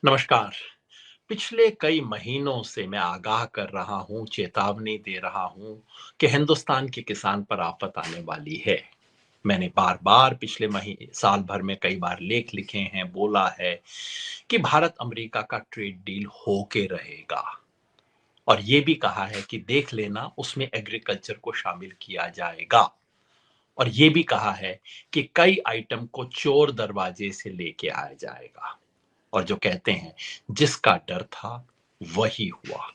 नमस्कार। पिछले कई महीनों से मैं आगाह कर रहा हूँ, चेतावनी दे रहा हूँ कि हिंदुस्तान के किसान पर आफत आने वाली है। मैंने बार-बार पिछले साल भर में कई बार लेख लिखे हैं, बोला है कि भारत अमेरिका का ट्रेड डील होके रहेगा और ये भी कहा है कि देख लेना उसमें एग्रीकल्चर को शामिल किया जाएगा और ये भी कहा है कि कई आइटम को चोर दरवाजे से लेके आया जाएगा। और जो कहते हैं जिसका डर था वही हुआ।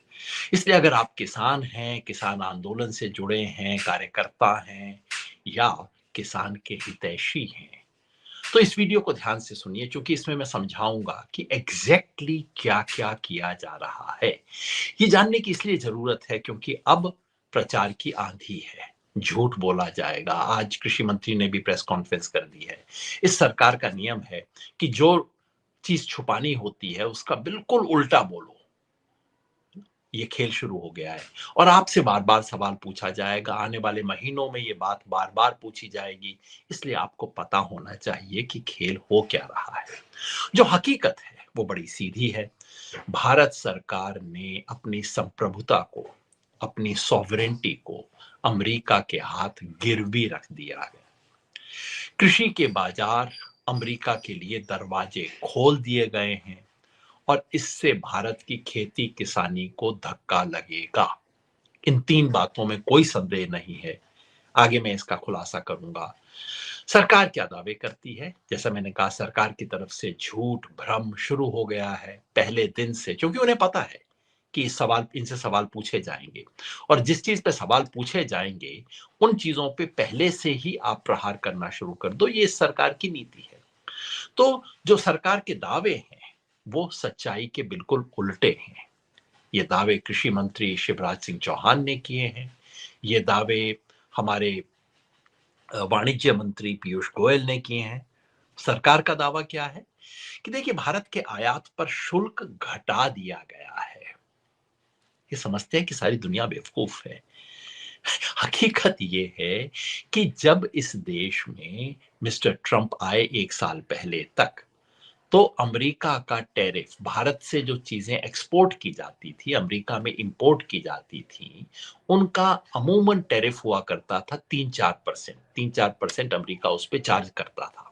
इसलिए अगर आप किसान हैं, किसान आंदोलन से जुड़े हैं, कार्यकर्ता हैं या किसान के हितैषी हैं, तो इस वीडियो को ध्यान से सुनिए क्योंकि इसमें मैं समझाऊंगा कि एग्जैक्टली क्या-क्या किया जा रहा है। ये जानने की इसलिए जरूरत है क्योंकि अब प्रचार की आंधी है। झूठ बोला जाएगा। आज कृषि मंत्री ने भी प्रेस कॉन्फ्रेंस कर दी है। इस सरकार का नियम है कि जो चीज छुपानी होती है उसका बिल्कुल उल्टा बोलो। ये खेल शुरू हो गया है और आपसे बार बार सवाल पूछा जाएगा। आने वाले महीनों में ये बात बार बार पूछी जाएगी। इसलिए आपको पता होना चाहिए कि खेल हो क्या रहा है। जो हकीकत है वो बड़ी सीधी है। भारत सरकार ने अपनी संप्रभुता को, अपनी सॉवरेंटी को अमेरिका के हाथ गिरवी रख दिया है। कृषि के बाजार अमेरिका के लिए दरवाजे खोल दिए गए हैं और इससे भारत की खेती किसानी को धक्का लगेगा। इन तीन बातों में कोई संदेह नहीं है। आगे मैं इसका खुलासा करूंगा। सरकार क्या दावे करती है? जैसा मैंने कहा, सरकार की तरफ से झूठ भ्रम शुरू हो गया है पहले दिन से, क्योंकि उन्हें पता है कि इनसे सवाल पूछे जाएंगे और जिस चीज पे सवाल पूछे जाएंगे उन चीजों पे पहले से ही आप प्रहार करना शुरू कर दो। ये इस सरकार की नीति है। तो जो सरकार के दावे हैं वो सच्चाई के बिल्कुल उल्टे हैं। ये दावे कृषि मंत्री शिवराज सिंह चौहान ने किए हैं। ये दावे हमारे वाणिज्य मंत्री पीयूष गोयल ने किए हैं। सरकार का दावा क्या है कि देखिए, भारत के आयात पर शुल्क घटा दिया गया है। ये समझते हैं कि सारी दुनिया बेवकूफ है। हकीकत ये है कि जब इस देश में मिस्टर ट्रंप आए 1 साल पहले तक, तो अमेरिका का टैरिफ, भारत से जो चीजें एक्सपोर्ट की जाती थी, अमेरिका में इंपोर्ट की जाती थी, उनका अमूमन टैरिफ हुआ करता था 3-4%। 3-4% अमेरिका उस पर चार्ज करता था।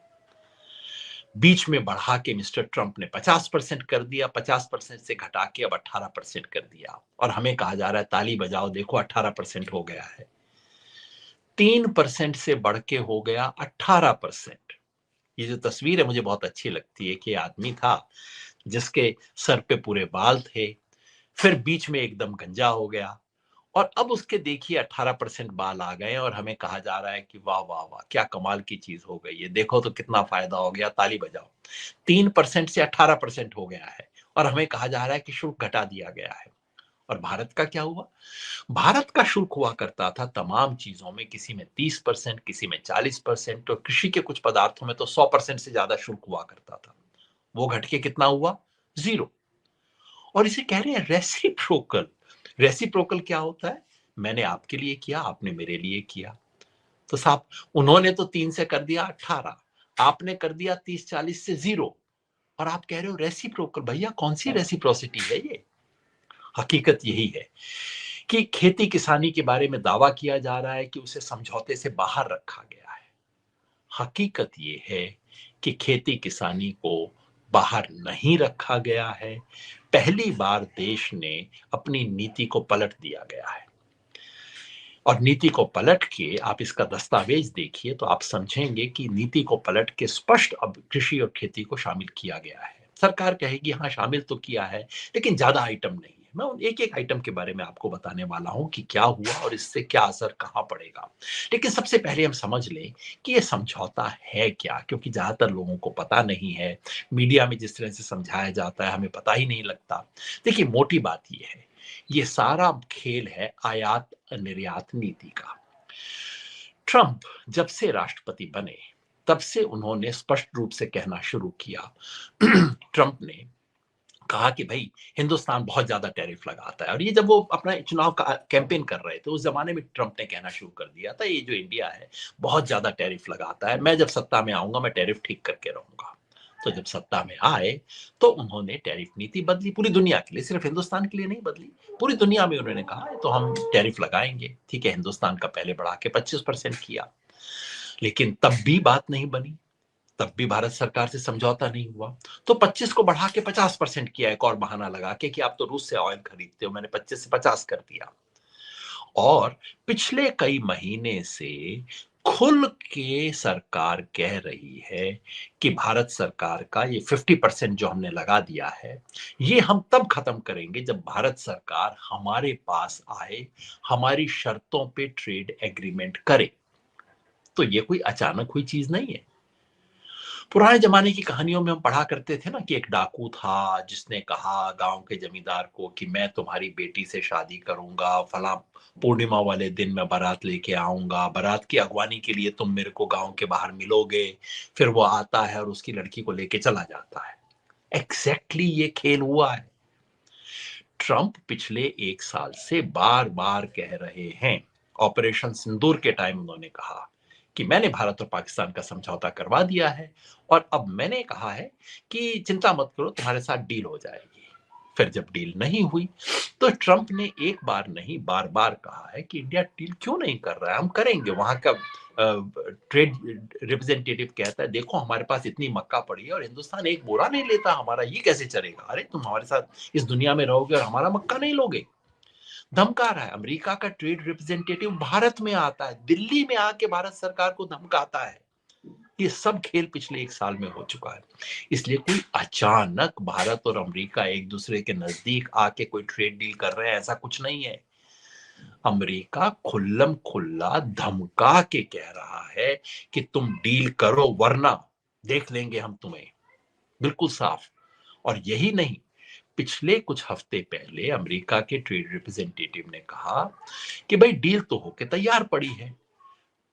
बीच में बढ़ा के मिस्टर ट्रंप ने 50% कर दिया, 50% से घटा के अब 18% कर दिया और हमें कहा जा रहा है ताली बजाओ, देखो 18% हो गया है। 3% से बढ़ के हो गया 18%। ये जो तस्वीर है मुझे बहुत अच्छी लगती है कि आदमी था जिसके सर पे पूरे बाल थे, फिर बीच में एकदम गंजा हो गया और अब उसके देखिए 18% बाल आ गए और हमें कहा जा रहा है कि वाह वाह वाह, क्या कमाल की चीज हो गई है, देखो तो कितना फायदा हो गया, ताली बजाओ। 3% से 18% हो गया है और हमें कहा जा रहा है कि शुल्क घटा दिया गया है। और भारत का क्या हुआ? भारत का शुल्क हुआ करता था तमाम चीजों में, किसी में 30%, किसी में 40%, और कृषि के कुछ पदार्थों में तो 100% से ज्यादा शुल्क हुआ करता था। वो घट के कितना हुआ? जीरो। और इसे कह रहे हैं रेसिप्रोकल। रेसिप्रोकल क्या होता है? मैंने आपके लिए किया, आपने मेरे लिए किया। तो साहब, उन्होंने तो 3 से कर दिया 18, आपने कर दिया 30-40 से जीरो, और आप कह रहे हो रेसिप्रोकल। भैया, कौन सी रेसिप्रोसिटी है ये? हकीकत यही है कि खेती किसानी के बारे में दावा किया जा रहा है कि उसे समझौते से बाहर रखा गया है। हकीकत ये है कि खेती किसानी को बाहर नहीं रखा गया है। पहली बार देश ने अपनी नीति को पलट दिया गया है और नीति को पलट के आप इसका दस्तावेज देखिए तो आप समझेंगे कि नीति को पलट के स्पष्ट अब कृषि और खेती को शामिल किया गया है। सरकार कहेगी हाँ शामिल तो किया है, लेकिन ज्यादा आइटम नहीं है। मैं उन एक एक आइटम के बारे में आपको बताने वाला हूं कि क्या हुआ और इससे क्या असर कहां पड़ेगा। लेकिन सबसे पहले हम समझ लें कि ये समझौता है क्या, क्योंकि ज्यादातर लोगों को पता नहीं है। मीडिया में जिस तरह से समझाया जाता है हमें पता ही नहीं लगता। देखिए, मोटी बात ये है, ये सारा खेल है आयात निर्यात नीति का। ट्रंप जब से राष्ट्रपति बने तब से उन्होंने स्पष्ट रूप से कहना शुरू किया। ट्रंप ने कहा कि भाई, हिंदुस्तान बहुत ज्यादा टैरिफ लगाता है। और ये जब वो अपना चुनाव का कैंपेन कर रहे थे उस जमाने में ट्रंप ने कहना शुरू कर दिया था, ये जो इंडिया है बहुत ज्यादा टैरिफ लगाता है, मैं जब सत्ता में आऊंगा मैं टैरिफ ठीक करके रहूंगा। तो जब सत्ता में आए तो उन्होंने टैरिफ नीति बदली पूरी दुनिया के लिए, सिर्फ हिंदुस्तान के लिए नहीं बदली, पूरी दुनिया में उन्होंने कहा तो हम टैरिफ लगाएंगे। ठीक है, हिंदुस्तान का पहले बढ़ा के 25% किया, लेकिन तब भी बात नहीं बनी, तब भी भारत सरकार से समझौता नहीं हुआ। तो 25 को बढ़ा के 50% किया, एक और बहाना लगा के कि आप तो रूस से ऑयल खरीदते हो, मैंने 25 से 50 कर दिया। और पिछले कई महीने से खुल के सरकार कह रही है कि भारत सरकार का ये 50% जो हमने लगा दिया है, ये हम तब खत्म करेंगे जब भारत सरकार हमारे पास आए, हमारी शर्तों पे ट्रेड एग्रीमेंट करे। तो ये कोई अचानक हुई चीज नहीं है। पुराने जमाने की कहानियों में हम पढ़ा करते थे ना कि एक डाकू था जिसने कहा गांव के जमींदार को कि मैं तुम्हारी बेटी से शादी करूंगा, फला पूर्णिमा वाले दिन मैं बारात लेके आऊंगा, बारात की अगवानी के लिए तुम मेरे को गांव के बाहर मिलोगे। फिर वो आता है और उसकी लड़की को लेके चला जाता है। एग्जैक्टली ये खेल हुआ है। ट्रंप पिछले 1 साल से बार बार कह रहे हैं, ऑपरेशन सिंदूर के टाइम उन्होंने कहा कि मैंने भारत और पाकिस्तान का समझौता करवा दिया है और अब मैंने कहा है कि चिंता मत करो, तुम्हारे साथ डील हो जाएगी। फिर जब डील नहीं हुई तो ट्रंप ने एक बार नहीं बार बार कहा है कि इंडिया डील क्यों नहीं कर रहा है, हम करेंगे। वहां का ट्रेड रिप्रेजेंटेटिव कहता है देखो हमारे पास इतनी मक्का पड़ी है और हिंदुस्तान एक बोरा नहीं लेता हमारा, ये कैसे चलेगा? अरे तुम हमारे साथ इस दुनिया में रहोगे और हमारा मक्का नहीं लोगे? धमका रहा है। अमेरिका का ट्रेड रिप्रेजेंटेटिव भारत में आता है, दिल्ली में आके भारत सरकार को धमकाता है। ये सब खेल पिछले 1 साल में हो चुका है। इसलिए कोई अचानक भारत और अमेरिका एक दूसरे के नजदीक आके कोई ट्रेड डील कर रहे हैं, ऐसा कुछ नहीं है। अमेरिका खुल्लम खुल्ला धमका के कह रहा है कि तुम डील करो वरना देख लेंगे हम तुम्हें, बिल्कुल साफ। और यही नहीं, पिछले कुछ हफ्ते पहले अमेरिका के ट्रेड रिप्रेजेंटेटिव ने कहा कि भाई डील तो होके तैयार पड़ी है,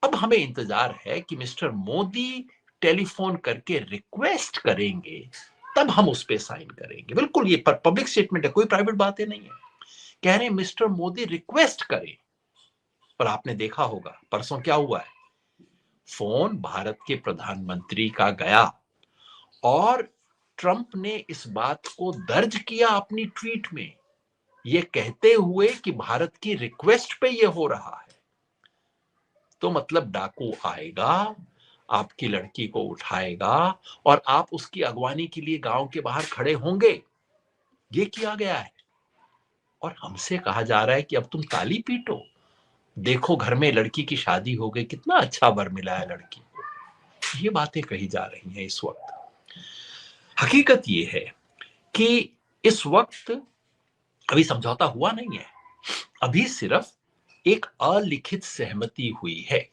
अब हमें इंतजार है कि मिस्टर मोदी टेलीफोन करके रिक्वेस्ट करेंगे तब हम उस पे साइन करेंगे। बिल्कुल ये पब्लिक स्टेटमेंट है, कोई प्राइवेट बातें नहीं है। कह रहे हैं मिस्टर मोदी रिक्वेस्ट करें। पर आपने देखा होगा परसों क्या हुआ है, फोन भारत के प्रधानमंत्री का गया और ट्रंप ने इस बात को दर्ज किया अपनी ट्वीट में, ये कहते हुए कि भारत की रिक्वेस्ट पे ये हो रहा है। तो मतलब डाकू आएगा, आपकी लड़की को उठाएगा और आप उसकी अगवानी के लिए गांव के बाहर खड़े होंगे। ये किया गया है। और हमसे कहा जा रहा है कि अब तुम ताली पीटो, देखो घर में लड़की की शादी हो गई, कितना अच्छा वर मिला है लड़की को। ये बातें कही जा रही हैं इस वक्त। हकीकत ये है कि इस वक्त अभी समझौता हुआ नहीं है, अभी सिर्फ एक अलिखित सहमति हुई है।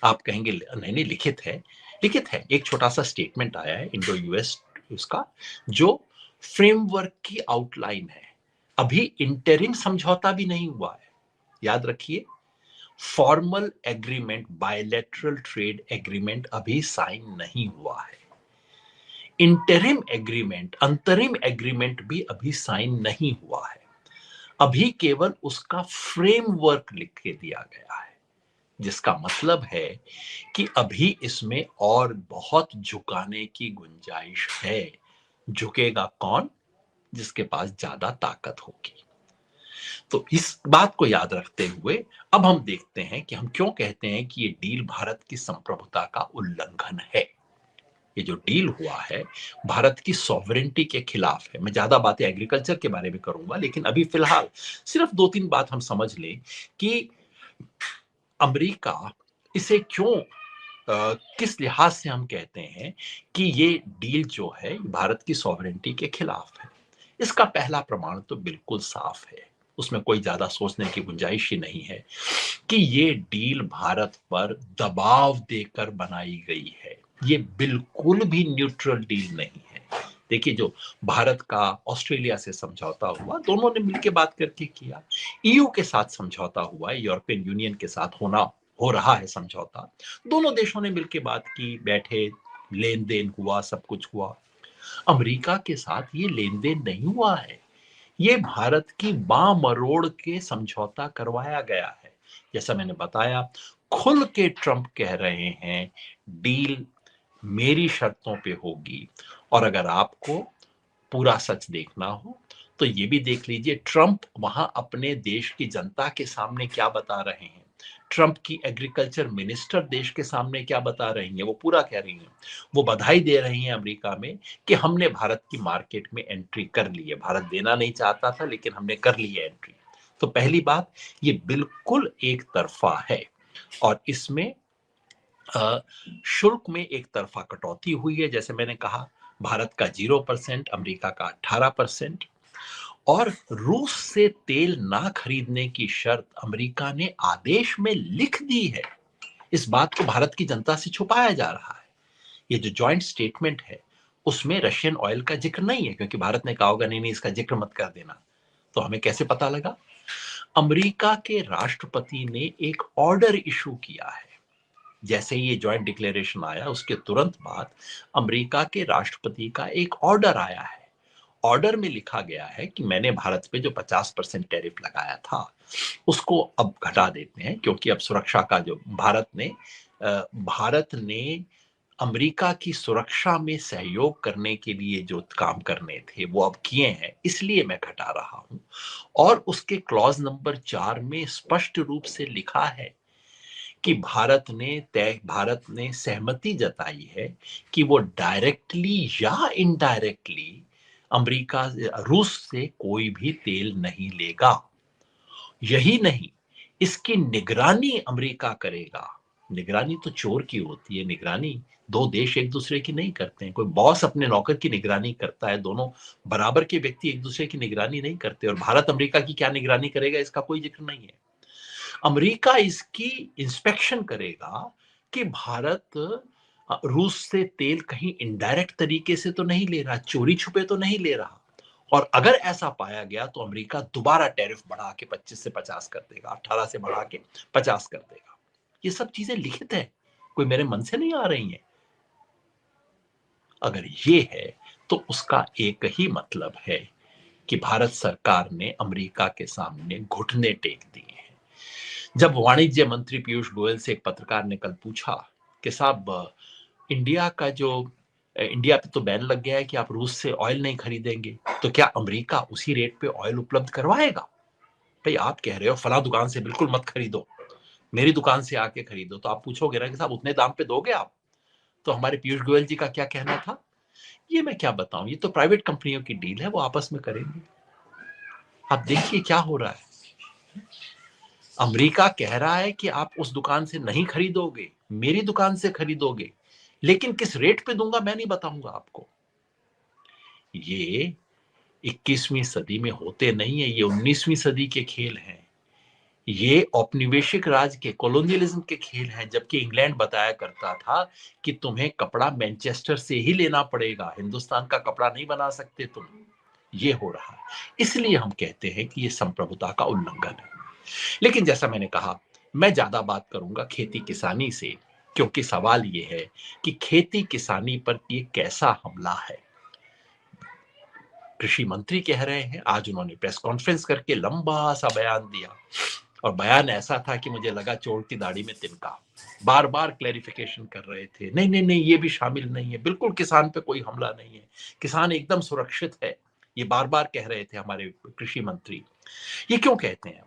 आप कहेंगे नहीं नहीं लिखित है, लिखित है। एक छोटा सा स्टेटमेंट आया है इंडो यूएस उसका, जो फ्रेमवर्क की आउटलाइन है। अभी इंटरिम समझौता भी नहीं हुआ है, याद रखिए। Formal agreement, bilateral trade agreement अभी साइन नहीं हुआ है। इंटरिम एग्रीमेंट, अंतरिम एग्रीमेंट भी अभी साइन नहीं हुआ है। अभी केवल उसका फ्रेमवर्क लिख के दिया गया है, जिसका मतलब है कि अभी इसमें और बहुत झुकाने की गुंजाइश है। झुकेगा कौन? जिसके पास ज्यादा ताकत होगी। तो इस बात को याद रखते हुए अब हम देखते हैं कि हम क्यों कहते हैं कि ये डील भारत की संप्रभुता का उल्लंघन है। ये जो डील हुआ है भारत की सॉवरेंटी के खिलाफ है। मैं ज्यादा बातें एग्रीकल्चर के बारे में करूंगा, लेकिन अभी फिलहाल सिर्फ 2-3 बात हम समझ लें कि अमेरिका इसे क्यों, किस लिहाज से हम कहते हैं कि ये डील जो है भारत की सॉवरेंटी के खिलाफ है। इसका पहला प्रमाण तो बिल्कुल साफ है, उसमें कोई ज्यादा सोचने की गुंजाइश ही नहीं है कि ये डील भारत पर दबाव देकर बनाई गई है। ये बिल्कुल भी न्यूट्रल डील नहीं है। देखिए, जो भारत का ऑस्ट्रेलिया से समझौता हुआ, दोनों ने मिलकर बात करके किया। ईयू के साथ समझौता हुआ है, यूरोपियन यूनियन के साथ हो रहा है समझौता। दोनों देशों ने मिलकर बात की, बैठे, लेन देन हुआ, सब कुछ हुआ। अमेरिका के साथ ये लेन देन नहीं हुआ है, ये भारत की बां मरोड़ के समझौता करवाया गया है। जैसा मैंने बताया, खुल के ट्रंप कह रहे हैं डील मेरी शर्तों पे होगी। और अगर आपको पूरा सच देखना हो तो ये भी देख लीजिए ट्रंप वहां अपने देश की जनता के सामने क्या बता रहे हैं। ट्रंप की एग्रीकल्चर मिनिस्टर देश के सामने क्या बता रही हैं, वो पूरा कह रही हैं। वो बधाई दे रही हैं अमेरिका में कि हमने भारत की मार्केट में एंट्री कर ली है। भारत देना नहीं चाहता था लेकिन हमने कर ली है एंट्री। तो पहली बात, ये बिल्कुल एक तरफा है और इसमें शुल्क में एक तरफा कटौती हुई है। जैसे मैंने कहा, भारत का 0%, अमेरिका का 18%। और रूस से तेल ना खरीदने की शर्त अमेरिका ने आदेश में लिख दी है। इस बात को भारत की जनता से छुपाया जा रहा है। ये जो जॉइंट स्टेटमेंट है उसमें रशियन ऑयल का जिक्र नहीं है, क्योंकि भारत ने कहा होगा नहीं नहीं इसका जिक्र मत कर देना। तो हमें कैसे पता लगा? अमेरिका के राष्ट्रपति ने एक ऑर्डर इशू किया है। जैसे ही ये जॉइंट डिक्लेरेशन आया उसके तुरंत बाद अमेरिका के राष्ट्रपति का एक ऑर्डर आया है। ऑर्डर में लिखा गया है कि मैंने भारत पे जो 50% टैरिफ लगाया था उसको अब घटा देते हैं, क्योंकि अब सुरक्षा का जो भारत ने अमेरिका की सुरक्षा में सहयोग करने के लिए जो काम करने थे वो अब किए हैं, इसलिए मैं घटा रहा हूं। और उसके क्लॉज नंबर 4 में स्पष्ट रूप से लिखा है कि भारत ने सहमति जताई है कि वो डायरेक्टली या इनडायरेक्टली अमेरिका रूस से कोई भी तेल नहीं लेगा। यही नहीं, इसकी निगरानी अमेरिका करेगा। निगरानी तो चोर की होती है, निगरानी दो देश एक दूसरे की नहीं करते हैं। कोई बॉस अपने नौकर की निगरानी करता है, दोनों बराबर के व्यक्ति एक दूसरे की निगरानी नहीं करते। और भारत अमेरिका की क्या निगरानी करेगा इसका कोई जिक्र नहीं है। अमेरिका इसकी इंस्पेक्शन करेगा कि भारत रूस से तेल कहीं इनडायरेक्ट तरीके से तो नहीं ले रहा, चोरी छुपे तो नहीं ले रहा। और अगर ऐसा पाया गया तो अमेरिका दोबारा टैरिफ बढ़ा के 25 से 50 कर देगा, 18 से बढ़ा के 50 कर देगा। ये सब चीजें लिखित है, कोई मेरे मन से नहीं आ रही हैं। अगर ये है तो उसका एक ही मतलब है कि भारत सरकार ने अमेरिका के सामने घुटने टेक दिए हैं। जब वाणिज्य मंत्री पीयूष गोयल से एक पत्रकार ने कल पूछा कि साहब इंडिया पे तो बैन लग गया है कि आप रूस से ऑयल नहीं खरीदेंगे, तो क्या अमेरिका उसी रेट पे ऑयल उपलब्ध करवाएगा? भाई आप कह रहे हो फला दुकान से बिल्कुल मत खरीदो, मेरी दुकान से आके खरीदो, तो आप पूछोगे ना कि साहब उतने दाम पे दोगे आप? तो हमारे पीयूष गोयल जी का क्या कहना था, ये मैं क्या बताऊं, ये तो प्राइवेट कंपनियों की डील है, वो आपस में करेंगे। आप देखिए क्या हो रहा है। अमेरिका कह रहा है कि आप उस दुकान से नहीं खरीदोगे, मेरी दुकान से खरीदोगे, लेकिन किस रेट पे दूंगा मैं नहीं बताऊंगा आपको। ये 21वीं सदी में होते नहीं है, ये 19वीं सदी के खेल हैं। ये औपनिवेशिक राज के, कॉलोनियलिज्म के खेल हैं। जबकि इंग्लैंड बताया करता था कि तुम्हें कपड़ा मैनचेस्टर से ही लेना पड़ेगा, हिंदुस्तान का कपड़ा नहीं बना सकते तुम। ये हो रहा है, इसलिए हम कहते हैं कि ये संप्रभुता का उल्लंघन है। लेकिन जैसा मैंने कहा, मैं ज्यादा बात करूंगा खेती किसानी से, क्योंकि सवाल ये है कि खेती किसानी पर ये कैसा हमला है। कृषि मंत्री कह रहे हैं, आज उन्होंने प्रेस कॉन्फ्रेंस करके लंबा सा बयान दिया, और बयान ऐसा था कि मुझे लगा चोर की दाढ़ी में तिनका। बार बार क्लैरिफिकेशन कर रहे थे, नहीं नहीं नहीं ये भी शामिल नहीं है, बिल्कुल किसान पे कोई हमला नहीं है, किसान एकदम सुरक्षित है। ये बार बार कह रहे थे हमारे कृषि मंत्री। ये क्यों कहते हैं?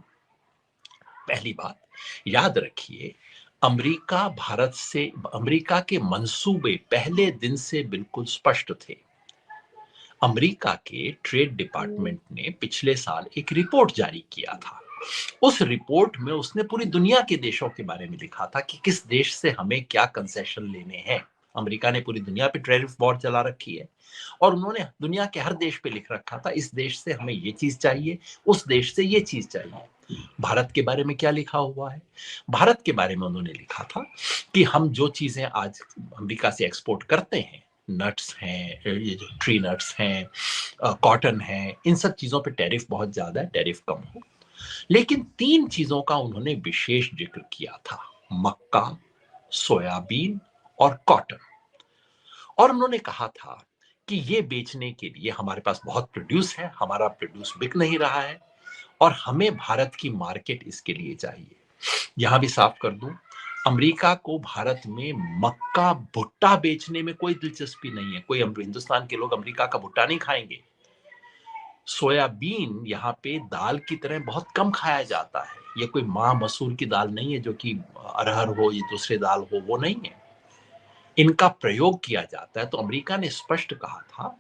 पहली बात याद रखिए, अमेरिका के मंसूबे पहले दिन से बिल्कुल स्पष्ट थे। अमेरिका के ट्रेड डिपार्टमेंट ने पिछले साल एक रिपोर्ट जारी किया था। उस रिपोर्ट में उसने पूरी दुनिया के देशों के बारे में लिखा था कि किस देश से हमें क्या कंसेशन लेने हैं। अमेरिका ने पूरी दुनिया पे टैरिफ वॉर चला रखी है, और उन्होंने दुनिया के हर देश पे लिख रखा था इस देश से हमें ये चीज चाहिए, उस देश से ये चीज चाहिए। भारत के बारे में क्या लिखा हुआ है? भारत के बारे में उन्होंने लिखा था कि हम जो चीजें आज अमेरिका से एक्सपोर्ट करते हैं, नट्स हैं, ये जो ट्री नट्स हैं, कॉटन है, इन सब चीजों पे टैरिफ बहुत ज्यादा है, टैरिफ कम हो। लेकिन 3 चीजों का उन्होंने विशेष जिक्र किया था, मक्का, सोयाबीन और कॉटन। और उन्होंने कहा था कि ये बेचने के लिए हमारे पास बहुत प्रोड्यूस है, हमारा प्रोड्यूस बिक नहीं रहा है, और हमें भारत की मार्केट इसके लिए चाहिए। यहां भी साफ कर दूं, अमेरिका को भारत में मक्का भुट्टा बेचने में कोई दिलचस्पी नहीं है। कोई हिंदुस्तान के लोग अमेरिका का भुट्टा नहीं खाएंगे। सोयाबीन यहाँ पे दाल की तरह बहुत कम खाया जाता है। ये कोई माँ मसूर की दाल नहीं है जो कि अरहर हो या दूसरे दाल हो, वो नहीं है। इनका प्रयोग किया जाता है। तो अमेरिका ने स्पष्ट कहा था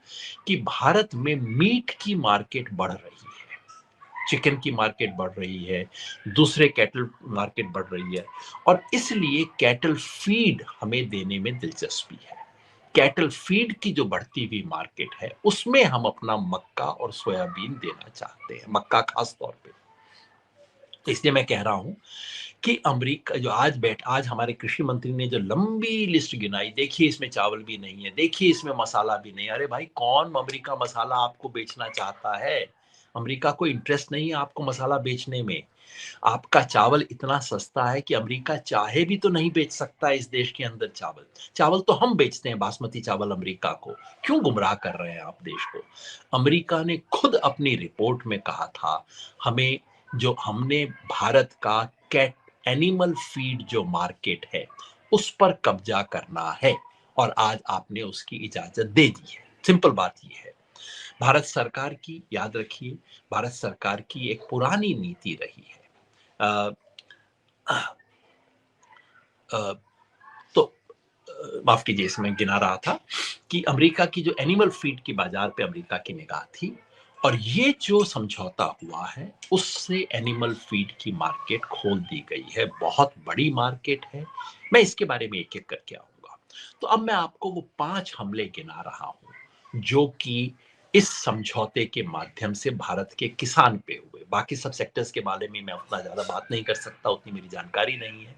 कि भारत में मीट की मार्केट बढ़ रही है, चिकन की मार्केट बढ़ रही है, दूसरे कैटल मार्केट बढ़ रही है, और इसलिए कैटल फीड हमें देने में दिलचस्पी है। कैटल फीड की जो बढ़ती हुई मार्केट है उसमें हम अपना मक्का और सोयाबीन देना चाहते हैं, मक्का खास तौर पे। इसलिए मैं कह रहा हूं कि अमेरिका जो आज हमारे कृषि मंत्री ने जो लंबी लिस्ट गिनाई, देखिए इसमें चावल भी नहीं है, देखिए इसमें मसाला भी नहीं है। अरे भाई, कौन अमेरिका मसाला आपको बेचना चाहता है? अमेरिका को इंटरेस्ट नहीं है आपको मसाला बेचने में। आपका चावल इतना सस्ता है कि अमेरिका चाहे भी तो नहीं बेच सकता इस देश के अंदर चावल। चावल तो हम बेचते हैं, बासमती चावल अमेरिका को। क्यों गुमराह कर रहे हैं आप देश को? अमेरिका ने खुद अपनी रिपोर्ट में कहा था, हमें जो हमने भारत का कैट एनिमल फीड जो मार्केट है उस पर कब्जा करना है, और आज आपने उसकी इजाजत दे दी है। सिंपल बात यह है। भारत सरकार की, याद रखिए, भारत सरकार की एक पुरानी नीति रही है। अ, अ, तो माफ कीजिए, इसमें गिना रहा था कि अमेरिका की जो एनिमल फीड की बाजार पे अमेरिका की निगाह थी, और ये जो समझौता हुआ है उससे एनिमल फीड की मार्केट खोल दी गई है। बहुत बड़ी मार्केट है। मैं इसके बारे में एक एक करके आऊंगा। तो अब मैं आपको वो 5 हमले गिना रहा हूं जो कि इस समझौते के माध्यम से भारत के किसान पे हुए। बाकी सब सेक्टर्स के बारे में मैं उतना ज्यादा बात नहीं कर सकता, उतनी मेरी जानकारी नहीं है,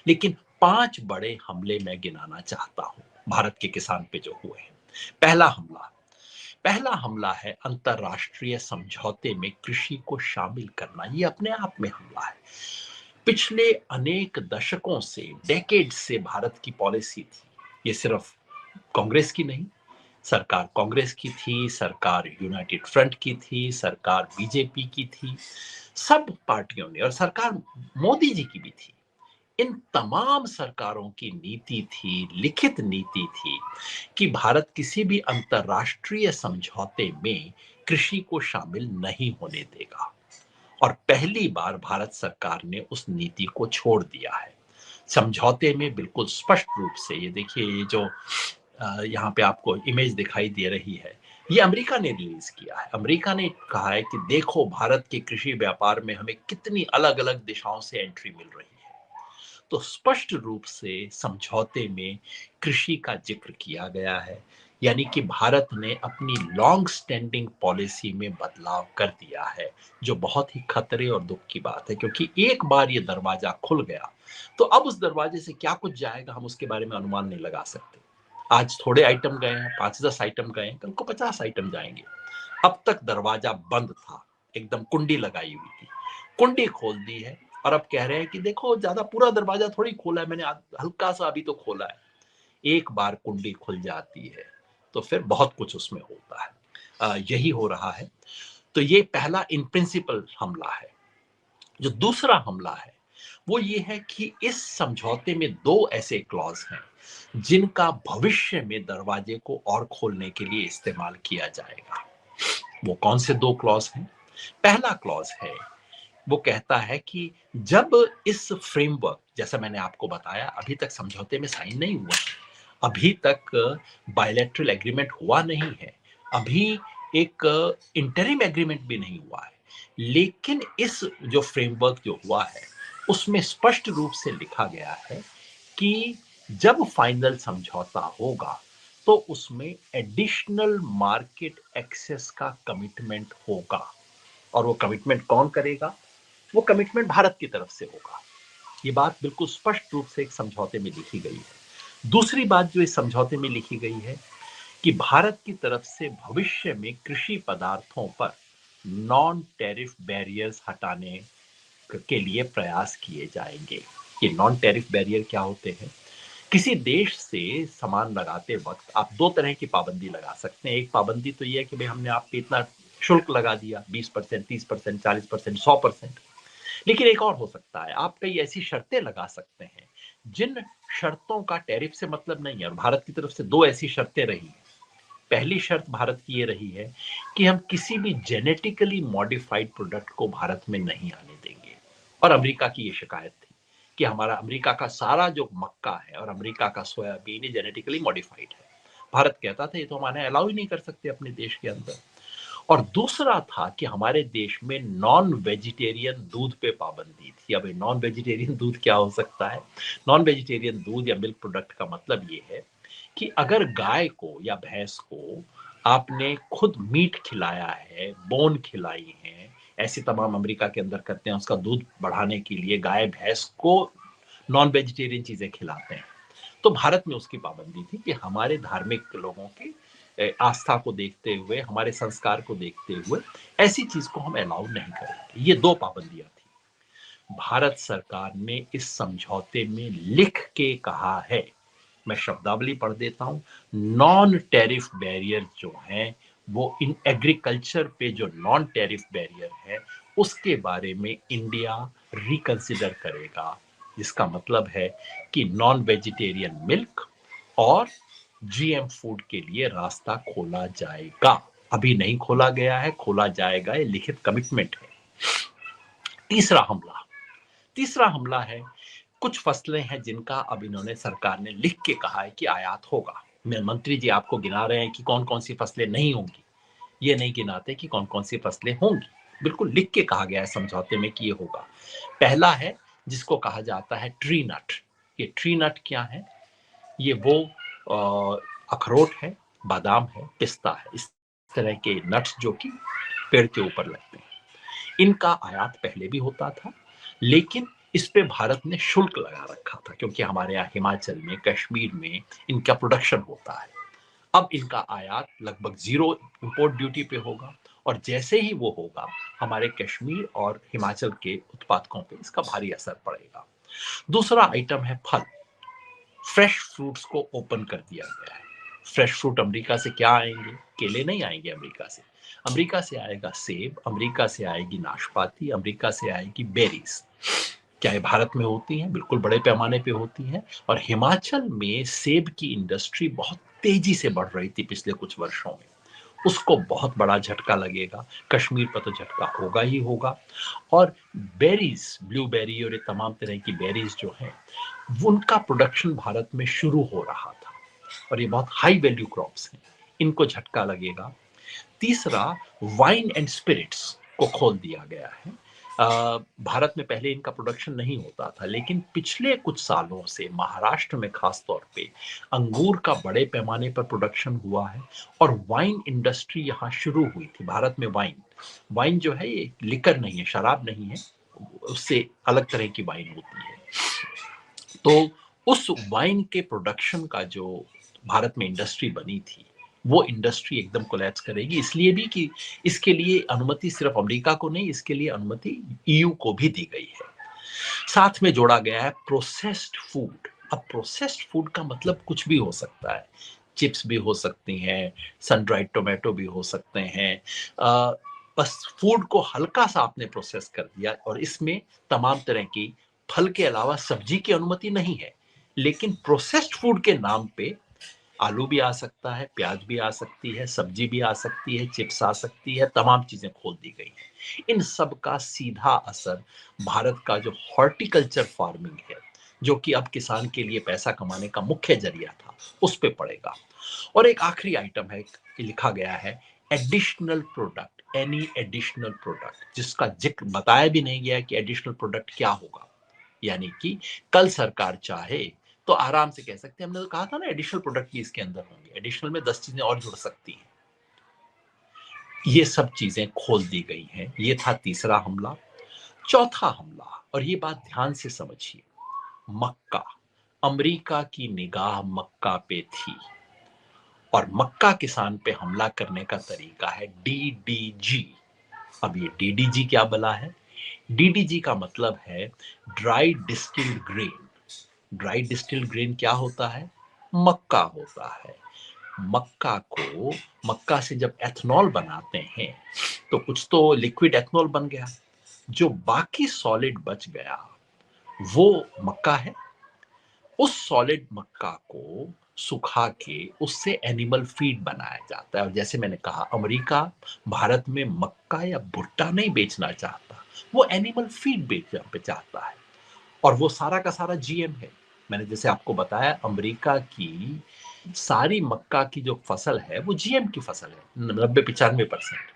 लेकिन 5 बड़े हमले मैं गिनाना चाहता हूं भारत के किसान पे जो हुए हैं। पहला हमला है अंतरराष्ट्रीय समझौते में कृषि को शामिल करना। ये अपने आप में हमला है। पिछले अनेक दशकों से, डेकेड से भारत की पॉलिसी थी, ये सिर्फ कांग्रेस की नहीं, सरकार कांग्रेस की थी, सरकार यूनाइटेड फ्रंट की थी, सरकार बीजेपी की थी, सब पार्टियों ने, और सरकार मोदी जी की भी थी। इन तमाम सरकारों की नीति थी, लिखित नीति थी, कि भारत किसी भी अंतरराष्ट्रीय समझौते में कृषि को शामिल नहीं होने देगा। और पहली बार भारत सरकार ने उस नीति को छोड़ दिया है। समझौते में बिल्कुल स्पष्ट रूप से, ये देखिए, ये जो यहाँ पे आपको इमेज दिखाई दे रही है, ये अमेरिका ने रिलीज किया है। अमेरिका ने कहा है कि देखो भारत के कृषि व्यापार में हमें कितनी अलग अलग दिशाओं से एंट्री मिल रही है। तो स्पष्ट रूप से समझौते में कृषि का जिक्र किया गया है, यानी कि भारत ने अपनी लॉन्ग स्टैंडिंग पॉलिसी में बदलाव कर दिया है, जो बहुत ही खतरे और दुख की बात है, क्योंकि एक बार ये दरवाजा खुल गया तो अब उस दरवाजे से क्या कुछ जाएगा हम उसके बारे में अनुमान नहीं लगा सकते। आज थोड़े आइटम गए हैं, 5-10 आइटम गए हैं, कल को 50 आइटम जाएंगे। अब तक दरवाजा बंद था, एकदम कुंडी लगाई हुई थी, कुंडी खोल दी है, और अब कह रहे हैं कि देखो ज्यादा पूरा दरवाजा थोड़ी खोला है मैंने, हल्का सा अभी तो खोला है। एक बार कुंडी खुल जाती है तो फिर बहुत कुछ उसमें होता है। यही हो रहा है। तो ये पहला इन प्रिंसिपल हमला है। जो दूसरा हमला है वो ये है कि इस समझौते में 2 ऐसे क्लॉज हैं जिनका भविष्य में दरवाजे को और खोलने के लिए इस्तेमाल किया जाएगा। वो कौन से 2 क्लॉज हैं? पहला क्लॉज है, वो कहता है कि जब इस फ्रेमवर्क, जैसा मैंने आपको बताया, अभी तक समझौते में साइन नहीं हुआ, अभी तक बायलैटरल एग्रीमेंट हुआ नहीं है, अभी एक इंटरिम एग्रीमेंट भी नहीं हुआ है, लेकिन इस जो फ्रेमवर्क जो हुआ है उसमें स्पष्ट रूप से लिखा गया है कि जब फाइनल समझौता होगा तो उसमें एडिशनल मार्केट एक्सेस का कमिटमेंट होगा। और वो कमिटमेंट कौन करेगा? वो कमिटमेंट भारत की तरफ से होगा। ये बात बिल्कुल स्पष्ट रूप से एक समझौते में लिखी गई है। दूसरी बात जो इस समझौते में लिखी गई है कि भारत की तरफ से भविष्य में कृषि पदार्थों पर नॉन टैरिफ बैरियर्स हटाने के लिए प्रयास किए जाएंगे। ये नॉन टैरिफ बैरियर क्या होते हैं? किसी देश से सामान लगाते वक्त आप 2 तरह की पाबंदी लगा सकते हैं। एक पाबंदी तो ये है कि भाई हमने आप पे इतना शुल्क लगा दिया, 20%, 30%, 40%, 100%। लेकिन एक और हो सकता है, आप कई ऐसी शर्तें लगा सकते हैं जिन शर्तों का टैरिफ से मतलब नहीं है, और भारत की तरफ से दो ऐसी शर्तें रही हैं। पहली शर्त भारत की ये रही है कि हम किसी भी जेनेटिकली मॉडिफाइड प्रोडक्ट को भारत में नहीं आने देंगे। और अमेरिका की ये शिकायत थी कि हमारा अमेरिका का सारा जो मक्का है और अमेरिका का सोयाबीन ये जेनेटिकली मॉडिफाइड है। भारत कहता था ये तो हमारे अलाउ ही नहीं कर सकते अपने देश के अंदर। और दूसरा था कि हमारे देश में नॉन वेजिटेरियन दूध पे पाबंदी थी। अब नॉन वेजिटेरियन दूध क्या हो सकता है? नॉन वेजिटेरियन दूध या मिल्क प्रोडक्ट का मतलब ये है कि अगर गाय को या भैंस को आपने खुद मीट खिलाया है, बोन खिलाई है, ऐसे तमाम अमेरिका के अंदर करते हैं, उसका दूध बढ़ाने के लिए गाय भैंस को नॉन वेजिटेरियन चीजें खिलाते हैं। तो भारत में उसकी पाबंदी थी कि हमारे धार्मिक लोगों की आस्था को देखते हुए, हमारे संस्कार को देखते हुए ऐसी चीज को हम अलाउ नहीं करेंगे। ये दो पाबंदियां थी। भारत सरकार ने इस समझौते में लिख के कहा है, मैं शब्दावली पढ़ देता हूं, नॉन टैरिफ बैरियर जो है वो इन एग्रीकल्चर पे जो नॉन टैरिफ बैरियर है उसके बारे में इंडिया रिकंसिडर करेगा। जिसका मतलब है कि नॉन वेजिटेरियन मिल्क और जीएम फूड के लिए रास्ता खोला जाएगा। अभी नहीं खोला गया है, खोला जाएगा, ये लिखित कमिटमेंट है। तीसरा हमला, तीसरा हमला है, कुछ फसलें हैं जिनका अब इन्होंने सरकार ने लिख के कहा है कि आयात होगा। मैं मंत्री जी आपको गिना रहे हैं कि कौन कौन सी फसलें नहीं होंगी, ये नहीं गिनाते कि कौन कौन सी फसलें होंगी। बिल्कुल लिख के कहा गया है समझौते में कि ये होगा। पहला है जिसको कहा जाता है ट्री नट। ये ट्री नट क्या है? ये वो अखरोट है, बादाम है, पिस्ता है, इस तरह के नट्स जो कि पेड़ के ऊपर लगते हैं। इनका आयात पहले भी होता था, लेकिन इस पे भारत ने शुल्क लगा रखा था क्योंकि हमारे यहाँ हिमाचल में, कश्मीर में इनका प्रोडक्शन होता है। अब इनका आयात लगभग जीरो इंपोर्ट ड्यूटी पे होगा, और जैसे ही वो होगा हमारे कश्मीर और हिमाचल के उत्पादकों पे इसका भारी असर पड़ेगा। दूसरा आइटम है फल। फ्रेश फ्रूट्स को ओपन कर दिया गया है। फ्रेश फ्रूट अमेरिका से क्या आएंगे? केले नहीं आएंगे अमेरिका से। अमेरिका से आएगा सेब, अमेरिका से आएगी नाशपाती, अमेरिका से आएगी बेरीज। क्या ये भारत में होती हैं? बिल्कुल बड़े पैमाने पे होती हैं। और हिमाचल में सेब की इंडस्ट्री बहुत तेजी से बढ़ रही थी पिछले कुछ वर्षों में, उसको बहुत बड़ा झटका लगेगा। कश्मीर पर तो झटका होगा ही होगा। और बेरीज, ब्लूबेरी और ये तमाम तरह की बेरीज जो हैं, उनका प्रोडक्शन भारत में शुरू हो रहा था और ये बहुत हाई वैल्यू क्रॉप्स हैं, इनको झटका लगेगा। तीसरा, वाइन एंड स्पिरिट्स को खोल दिया गया है। भारत में पहले इनका प्रोडक्शन नहीं होता था, लेकिन पिछले कुछ सालों से महाराष्ट्र में खास तौर पे अंगूर का बड़े पैमाने पर प्रोडक्शन हुआ है और वाइन इंडस्ट्री यहाँ शुरू हुई थी। भारत में वाइन, वाइन जो है ये लिकर नहीं है, शराब नहीं है, उससे अलग तरह की वाइन होती है। तो उस वाइन के प्रोडक्शन का जो भारत में इंडस्ट्री बनी थी, वो इंडस्ट्री एकदम कोलैप्स करेगी। इसलिए भी कि इसके लिए अनुमति सिर्फ अमेरिका को नहीं, इसके लिए अनुमति ईयू को भी दी गई है। साथ में जोड़ा गया है प्रोसेस्ड फूड। अब प्रोसेस्ड फूड का मतलब कुछ भी हो सकता है। चिप्स भी हो सकती हैं, सन ड्राइड टोमेटो भी हो सकते हैं। बस फूड को हल्का सा आपने प्रोसेस कर दिया, और इसमें तमाम तरह की फल के अलावा सब्जी की अनुमति नहीं है। लेकिन प्रोसेस्ड फूड के नाम पे आलू भी आ सकता है, प्याज भी आ सकती है, सब्जी भी आ सकती है, चिप्स आ सकती है, तमाम चीजें खोल दी गई हैं। इन सब का सीधा असर भारत का जो हॉर्टिकल्चर फार्मिंग है, जो कि अब किसान के लिए पैसा कमाने का मुख्य जरिया था, उस पे पड़ेगा। और एक आखिरी आइटम है, लिखा गया है additional product, any additional product, जिसका जिक्र बताया भी नहीं गया कि एडिशनल प्रोडक्ट क्या होगा। यानी कि कल सरकार चाहे तो आराम से कह सकते हैं, हमने तो कहा था ना एडिशनल प्रोडक्ट भी इसके अंदर होंगे, एडिशनल में 10 चीजें और जुड़ सकती हैं। ये सब चीजें खोल दी गई हैं। ये था तीसरा हमला। चौथा हमला, और ये बात ध्यान से समझिए, मक्का। अमेरिका की निगाह मक्का पे थी और मक्का किसान पे हमला करने का तरीका है डीडीजी। अब ये डीडीजी क्या बला है? डीडीजी का मतलब है dry distilled grain. Dry distilled grain क्या होता है? मक्का होता है। मक्का को, मक्का से जब एथनॉल बनाते हैं तो कुछ तो लिक्विड एथनॉल बन गया, जो बाकी सॉलिड बच गया वो मक्का है। उस सॉलिड मक्का को सुखा के उससे एनिमल फीड बनाया जाता है। और जैसे मैंने कहा, अमेरिका भारत में मक्का या भुट्टा नहीं बेचना चाहता, वो एनिमल फीड बेचना चाहता है। और वो सारा का सारा जीएम है। मैंने जैसे आपको बताया, अमेरिका की सारी मक्का की जो फसल है वो जीएम की फसल है, 90-95%।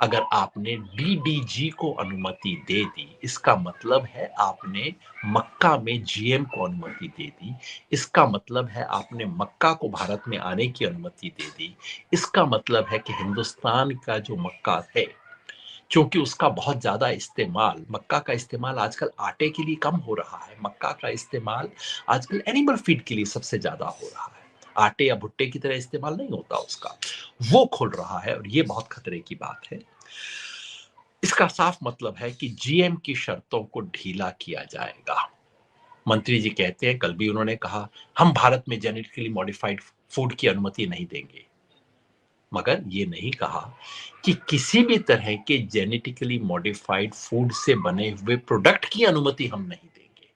अगर आपने डीडीजी को अनुमति दे दी, इसका मतलब है आपने मक्का में जीएम को अनुमति दे दी। इसका मतलब है आपने मक्का को भारत में आने की अनुमति दे दी। इसका मतलब है कि हिंदुस्तान का जो मक्का है, क्योंकि उसका बहुत ज्यादा इस्तेमाल, मक्का का इस्तेमाल आजकल आटे के लिए कम हो रहा है, मक्का का इस्तेमाल आजकल एनिमल फीड के लिए सबसे ज्यादा हो रहा है। आटे या भुट्टे की तरह इस्तेमाल नहीं होता उसका, वो खुल रहा है। और ये बहुत खतरे की बात है। इसका साफ मतलब है कि जीएम की शर्तों को ढीला किया जाएगा। मंत्री जी कहते हैं, कल भी उन्होंने कहा, हम भारत में जेनेटिकली मॉडिफाइड फूड की अनुमति नहीं देंगे। मगर ये नहीं कहा कि किसी भी तरह के जेनेटिकली मॉडिफाइड फूड से बने हुए प्रोडक्ट की अनुमति हम नहीं देंगे।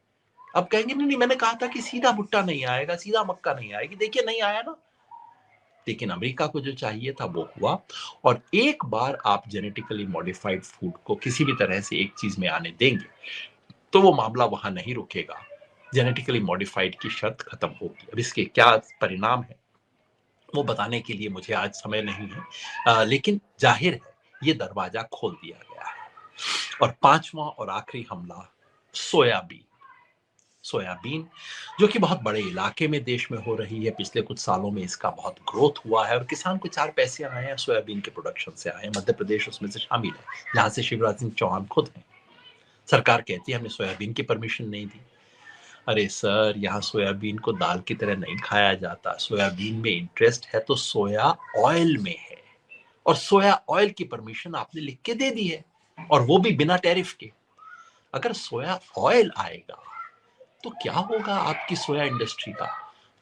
अब कहेंगे नहीं नहीं, मैंने कहा था कि सीधा भुट्टा नहीं आएगा, सीधा मक्का नहीं आएगी। देखिए, नहीं आया ना। लेकिन अमेरिका को जो चाहिए था वो हुआ। और एक बार आप जेनेटिकली मॉडिफाइड फूड को किसी भी तरह से एक चीज में आने देंगे तो वो मामला वहां नहीं रुकेगा। जेनेटिकली मॉडिफाइड की शर्त खत्म होगी। अब इसके क्या परिणाम है वो बताने के लिए मुझे आज समय नहीं है, लेकिन जाहिर है ये दरवाजा खोल दिया गया है। और पांचवा और आखिरी हमला, सोयाबीन। सोयाबीन जो कि बहुत बड़े इलाके में देश में हो रही है, पिछले कुछ सालों में इसका बहुत ग्रोथ हुआ है और किसान को चार पैसे आए हैं सोयाबीन के प्रोडक्शन से आए हैं। मध्य प्रदेश उसमें से शामिल है, जहां से शिवराज सिंह चौहान खुद हैं। सरकार कहती है हमने सोयाबीन की परमिशन नहीं दी। अरे सर, यहाँ सोयाबीन को दाल की तरह नहीं खाया जाता। सोयाबीन में इंटरेस्ट है तो सोया ऑयल में है। और सोया ऑयल की परमिशन आपने लिख के दे दी है, और वो भी बिना टैरिफ के। अगर सोया ऑयल आएगा तो क्या होगा आपकी सोया इंडस्ट्री का?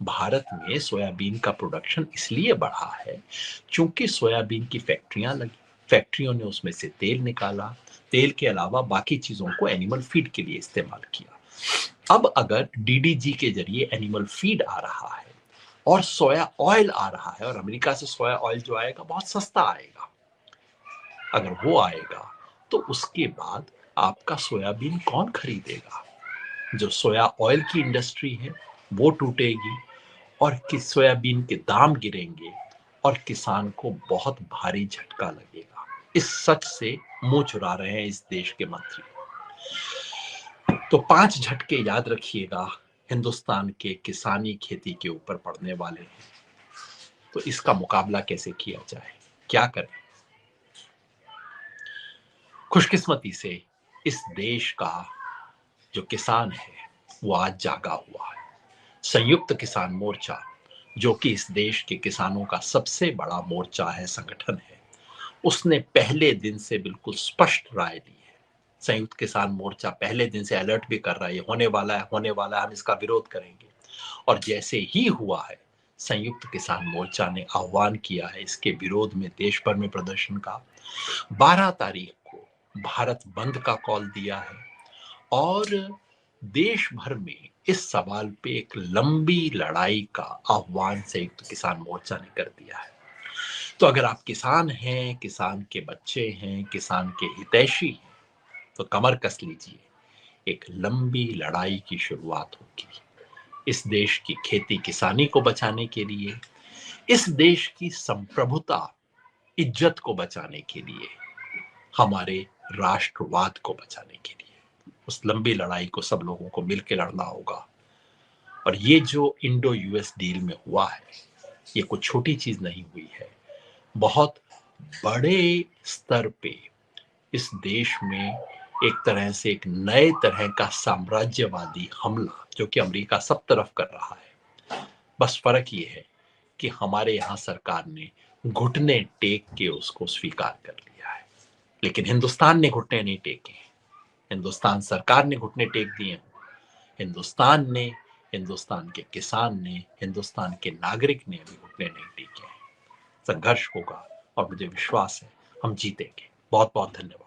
भारत में सोयाबीन का प्रोडक्शन इसलिए बढ़ा है क्योंकि सोयाबीन की फैक्ट्रियां लगी, फैक्ट्रियों ने उसमें से तेल निकाला, तेल के अलावा बाकी चीजों को एनिमल फीड के लिए इस्तेमाल किया। अब अगर डीडीजी के जरिए एनिमल फीड आ रहा है और सोया ऑयल आ रहा है, और अमेरिका से सोया ऑयल जो आएगा बहुत सस्ता आएगा, अगर वो आएगा तो उसके बाद आपका सोयाबीन कौन खरीदेगा? जो सोया ऑयल की इंडस्ट्री है वो टूटेगी, और कि सोयाबीन के दाम गिरेंगे, और किसान को बहुत भारी झटका लगेगा। इस सच से मुंह चुरा रहे हैं इस देश के मंत्री। तो 5 झटके याद रखिएगा, हिंदुस्तान के किसानी खेती के ऊपर पड़ने वाले हैं। तो इसका मुकाबला कैसे किया जाए, क्या करें? खुशकिस्मती से इस देश का जो किसान है वो आज जागा हुआ है। संयुक्त किसान मोर्चा, जो कि इस देश के किसानों का सबसे बड़ा मोर्चा है, संगठन है, उसने पहले दिन से बिल्कुल स्पष्ट राय ली है। संयुक्त किसान मोर्चा पहले दिन से अलर्ट भी कर रहा है, ये होने वाला है, होने वाला है, हम इसका विरोध करेंगे। और जैसे ही हुआ है, संयुक्त किसान मोर्चा ने आह्वान किया है इसके विरोध में देश भर में प्रदर्शन का। 12 तारीख को भारत बंद का कॉल दिया है। और देश भर में इस सवाल पे एक लंबी लड़ाई का आह्वान संयुक्त किसान मोर्चा ने कर दिया है। तो अगर आप किसान हैं, किसान के बच्चे हैं, किसान के हितैषी हैं, तो कमर कस लीजिए, एक लंबी लड़ाई की शुरुआत होगी। इस देश की खेती किसानी को बचाने के लिए, इस देश की संप्रभुता, इज्जत को बचाने के लिए, हमारे राष्ट्रवाद को बचाने के लिए। उस लंबी लड़ाई को सब लोगों को मिलकर लड़ना होगा। और ये जो इंडो यूएस डील में हुआ है, ये कोई छोटी चीज नहीं हुई है। बहुत बड़े स्तर पे इस देश में एक तरह से एक नए तरह का साम्राज्यवादी हमला, जो कि अमेरिका सब तरफ कर रहा है, बस फर्क ये है कि हमारे यहाँ सरकार ने घुटने टेक के उसको स्वीकार कर लिया है। लेकिन हिंदुस्तान ने घुटने नहीं टेके हैं। हिंदुस्तान सरकार ने घुटने टेक दिए हैं। हिंदुस्तान ने, हिंदुस्तान के किसान ने, हिंदुस्तान के नागरिक ने अभी घुटने नहीं टेके हैं। संघर्ष होगा और मुझे विश्वास है हम जीतेंगे। बहुत बहुत धन्यवाद।